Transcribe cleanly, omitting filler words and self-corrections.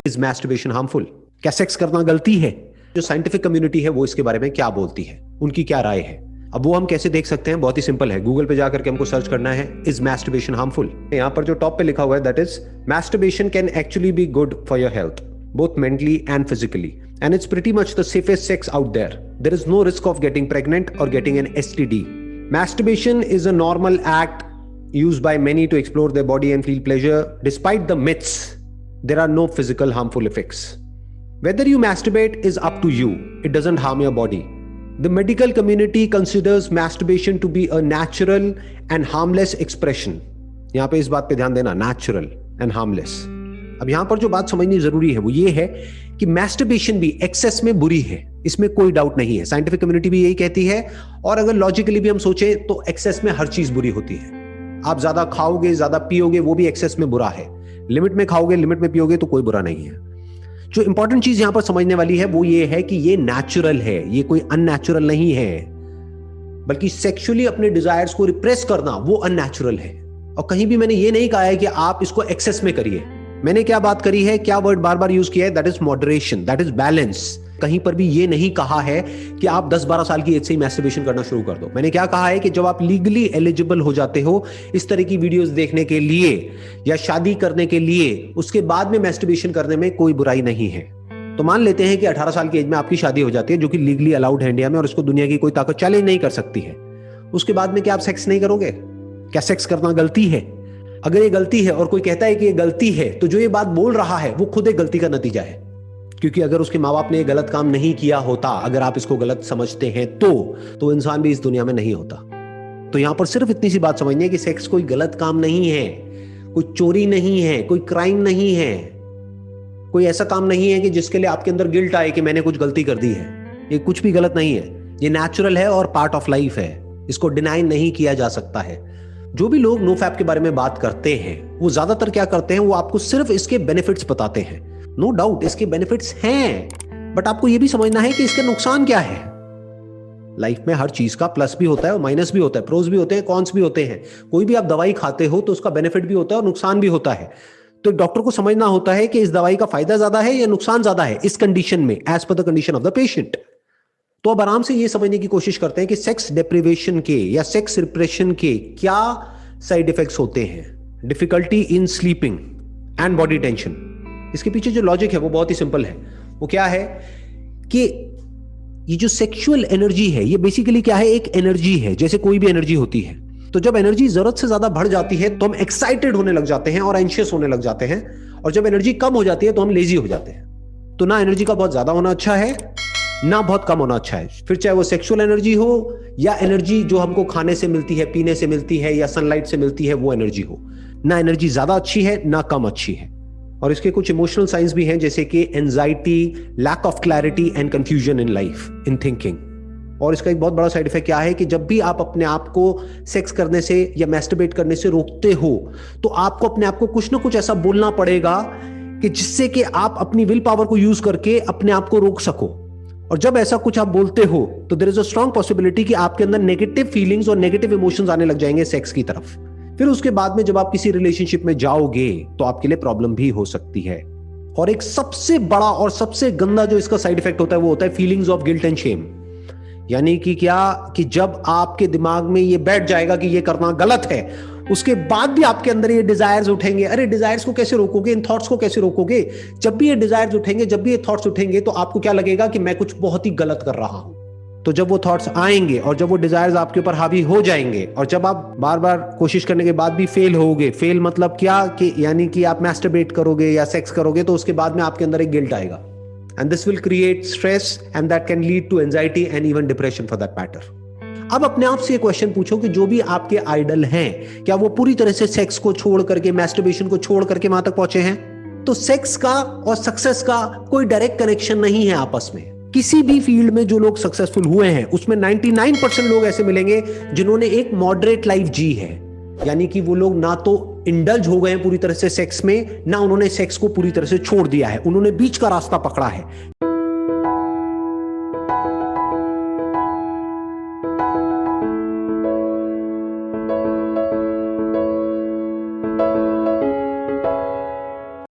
Is masturbation harmful? क्या sex करना गलती है? जो साइंटिफिक कम्युनिटी है वो इसके बारे में क्या बोलती है, उनकी क्या राय है? अब वो हम कैसे देख सकते हैं? बहुत ही सिंपल है, गूगल पे जाकर के हमको सर्च करना है इज मैस्टरबेशन हार्मफुल। यहाँ पर जो टॉप पे लिखा हुआ है that is masturbation can actually be good for your health both mentally and physically, and it's pretty much the safest sex out there. There is no risk of getting pregnant or getting an STD. Masturbation is a normal act used by many to explore their body and feel pleasure. Despite the myths, there are no physical harmful effects. Whether you masturbate is up to you. It doesn't harm your body. The medical community considers masturbation to be a natural and harmless expression. यहाँ पे इस बात पे ध्यान देना, natural and harmless. अब यहां पर जो बात समझनी जरूरी है वो ये है कि मैस्टरबेशन भी एक्सेस में बुरी है, इसमें कोई डाउट नहीं है। साइंटिफिक कम्युनिटी भी यही कहती है, और अगर लॉजिकली भी हम सोचें तो एक्सेस में हर चीज बुरी होती है। आप ज्यादा खाओगे, ज्यादा पियोगे, वो भी एक्सेस में बुरा है। लिमिट में खाओगे, लिमिट में पियोगे तो कोई बुरा नहीं है। जो इंपॉर्टेंट चीज यहां पर समझने वाली है वो ये है कि ये नेचुरल है, ये कोई अननेचुरल नहीं है, बल्कि सेक्सुअली अपने डिजायर्स को रिप्रेस करना वो अननेचुरल है। और कहीं भी मैंने ये नहीं कहा है कि आप इसको एक्सेस में करिए। मैंने क्या बात करी है, क्या वर्ड बार बार यूज किया है, that is moderation, that is balance. कहीं पर भी ये नहीं कहा है कि आप 10-12 साल की एज से ही मैस्टरबेशन करना शुरू कर दो। मैंने क्या कहा है कि जब आप लीगली एलिजिबल हो जाते हो इस तरह की वीडियोस देखने के लिए या शादी करने के लिए, उसके बाद में मैस्टरबेशन करने में कोई बुराई नहीं है। तो मान लेते हैं कि 18 साल की एज में आपकी शादी हो जाती है, जो कि लीगली अलाउड है इंडिया में, और इसको दुनिया की कोई ताकत चैलेंज नहीं कर सकती है। उसके बाद में क्या आप सेक्स नहीं करोगे? क्या सेक्स करना गलती है? अगर ये गलती है और कोई कहता है कि ये गलती है, तो जो ये बात बोल रहा है वो खुद एक गलती का नतीजा है। क्योंकि अगर उसके माँ बाप ने ये गलत काम नहीं किया होता, अगर आप इसको गलत समझते हैं तो इंसान भी इस दुनिया में नहीं होता। तो यहां पर सिर्फ इतनी सी बात समझनी है कि सेक्स कोई गलत काम नहीं है, कोई चोरी नहीं है, कोई क्राइम नहीं है, कोई ऐसा काम नहीं है कि जिसके लिए आपके अंदर गिल्ट आए कि मैंने कुछ गलती कर दी है। ये कुछ भी गलत नहीं है, ये नेचुरल है और पार्ट ऑफ लाइफ है, इसको डिनाई नहीं किया जा सकता है। जो भी लोग नोफैप के बारे में बात करते हैं वो ज्यादातर क्या करते हैं, वो आपको सिर्फ इसके बेनिफिट्स बताते हैं। नो डाउट इसके बेनिफिट्स हैं, बट आपको ये भी समझना है कि इसके नुकसान क्या है। लाइफ में हर चीज का प्लस भी होता है और माइनस भी होता है, प्रोज भी होते हैं, कॉन्स भी होते हैं। कोई भी आप दवाई खाते हो तो उसका बेनिफिट भी होता है और नुकसान भी होता है। तो डॉक्टर को समझना होता है कि इस दवाई का फायदा ज्यादा है या नुकसान ज्यादा है इस कंडीशन में, as per the condition of the patient. तो अब आराम से ये समझने की कोशिश करते हैं कि सेक्स डिप्रिवेशन के या सेक्स रिप्रेशन के क्या साइड इफेक्ट्स होते हैं। Difficulty in sleeping and body tension. इसके पीछे जो लॉजिक है वो बहुत ही सिंपल है। वो क्या है कि ये जो सेक्सुअल एनर्जी है ये बेसिकली क्या है, एक एनर्जी है, जैसे कोई भी एनर्जी होती है। तो जब एनर्जी जरूरत से ज्यादा बढ़ जाती है तो हम एक्साइटेड होने लग जाते हैं और एंशियस होने लग जाते हैं, और जब एनर्जी कम हो जाती है तो हम लेजी हो जाते हैं। तो ना एनर्जी का बहुत ज्यादा होना अच्छा है, ना बहुत कम होना अच्छा है। फिर चाहे वो सेक्सुअल एनर्जी हो या एनर्जी जो हमको खाने से मिलती है, पीने से मिलती है या सनलाइट से मिलती है, वो एनर्जी हो। ना एनर्जी ज्यादा अच्छी है ना कम अच्छी है। और इसके कुछ इमोशनल साइंस भी हैं, जैसे कि anxiety, lack of clarity and confusion in life, in thinking. और इसका एक बहुत बड़ा साइड इफेक्ट क्या है कि जब भी आप अपने आप को सेक्स करने से या मैस्टरबेट करने से रोकते हो तो आपको अपने आप को कुछ ना कुछ ऐसा बोलना पड़ेगा कि जिससे कि आप अपनी विल पावर को यूज करके अपने आप को रोक सको। और जब ऐसा कुछ आप बोलते हो तो there is a strong possibility कि आपके अंदर नेगेटिव फीलिंग्स और नेगेटिव इमोशंस आने लग जाएंगे सेक्स की तरफ। फिर उसके बाद में जब आप किसी रिलेशनशिप में जाओगे तो आपके लिए प्रॉब्लम भी हो सकती है। और एक सबसे बड़ा और सबसे गंदा जो इसका साइड इफेक्ट होता है वो होता है feelings of guilt and Shem. यानी कि क्या कि जब आपके दिमाग में ये बैठ जाएगा कि ये करना गलत है, उसके बाद भी आपके अंदर ये डिजायर्स उठेंगे। अरे डिजायर्स को कैसे रोकोगे, इन थॉट्स को कैसे रोकोगे? जब भी ये डिजायर्स उठेंगे, जब भी ये थॉट्स उठेंगे तो आपको क्या लगेगा कि मैं कुछ बहुत ही गलत कर रहा हूं। तो जब वो थॉट्स आएंगे और जब वो डिजायर्स आपके ऊपर हावी हो जाएंगे और जब आप बार बार कोशिश करने के बाद भी फेल होगे, फेल मतलब क्या कि यानी कि आप मैस्टरबेट करोगे या सेक्स करोगे तो उसके बाद में आपके अंदर एक गिल्ट आएगा, and this will create stress and that can lead to anxiety and even depression for that matter. अब अपने आप से ये क्वेश्चन पूछो कि जो भी आपके आइडल हैं, क्या वो पूरी तरह से सेक्स को छोड़ करके, मैस्टरबेशन को छोड़ करके वहां तक पहुंचे हैं? तो सेक्स का और सक्सेस का कोई डायरेक्ट कनेक्शन नहीं है आपस में। किसी भी फील्ड में जो लोग सक्सेसफुल हुए हैं उसमें 99% लोग ऐसे मिलेंगे जिन्होंने एक मॉडरेट लाइफ जी है। यानी कि वो लोग ना तो इंडल्ज हो गए पूरी तरह से सेक्स में, ना उन्होंने सेक्स को पूरी तरह से छोड़ दिया है, उन्होंने बीच का रास्ता पकड़ा है।